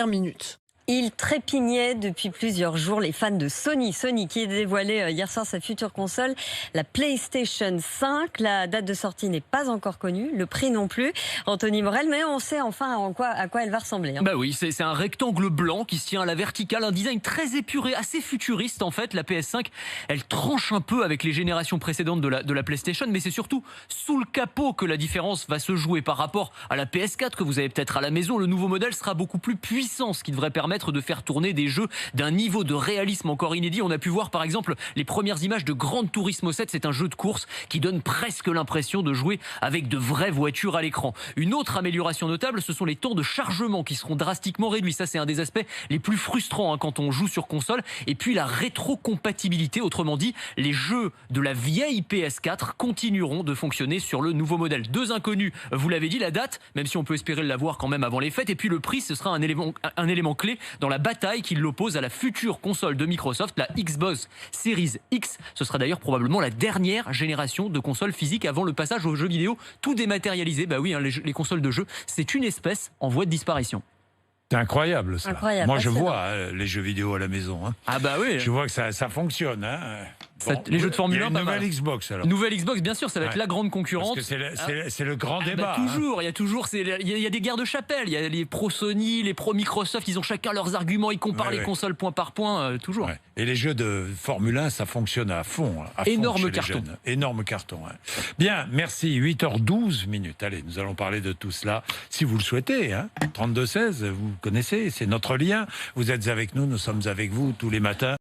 Minutes. Il trépignait depuis plusieurs jours les fans de Sony. Sony qui a dévoilé hier soir sa future console, la PlayStation 5. La date de sortie n'est pas encore connue, le prix non plus. Anthony Morel, mais on sait enfin à quoi elle va ressembler. Bah oui, c'est un rectangle blanc qui se tient à la verticale, un design très épuré, assez futuriste en fait. La PS5, elle tranche un peu avec les générations précédentes de la PlayStation, mais c'est surtout sous le capot que la différence va se jouer par rapport à la PS4 que vous avez peut-être à la maison. Le nouveau modèle sera beaucoup plus puissant, ce qui devrait permettre de faire tourner des jeux d'un niveau de réalisme encore inédit. On a pu voir par exemple les premières images de Gran Turismo 7. C'est un jeu de course qui donne presque l'impression de jouer avec de vraies voitures à l'écran. Une autre amélioration notable, ce sont les temps de chargement qui seront drastiquement réduits. Ça, c'est un des aspects les plus frustrants quand on joue sur console. Et puis la rétrocompatibilité, autrement dit, les jeux de la vieille PS4 continueront de fonctionner sur le nouveau modèle. Deux inconnus, vous l'avez dit, la date, même si on peut espérer l'avoir quand même avant les fêtes. Et puis le prix, ce sera un élément clé dans la bataille qui l'oppose à la future console de Microsoft, la Xbox Series X. Ce sera d'ailleurs probablement la dernière génération de consoles physiques avant le passage aux jeux vidéo tout dématérialisé. Bah oui, les consoles de jeux, c'est une espèce en voie de disparition. C'est incroyable ça. Incroyable, moi je passionnant. vois les jeux vidéo à la maison. Ah bah oui. Je vois que ça fonctionne. Les jeux de Formule 1, il y a une nouvelle Xbox alors. Nouvelle Xbox, bien sûr, ça va être la grande concurrente. Parce que c'est le grand débat. Toujours, il y a des guerres de chapelle. Il y a les pro Sony, les pro Microsoft, ils ont chacun leurs arguments, ils comparent les consoles point par point, toujours. Ouais. Et les jeux de Formule 1, ça fonctionne à fond. Énorme carton. Énorme carton. Bien, merci. 8h12 minutes. Allez, nous allons parler de tout cela, si vous le souhaitez. 32-16, vous connaissez, c'est notre lien. Vous êtes avec nous, nous sommes avec vous tous les matins.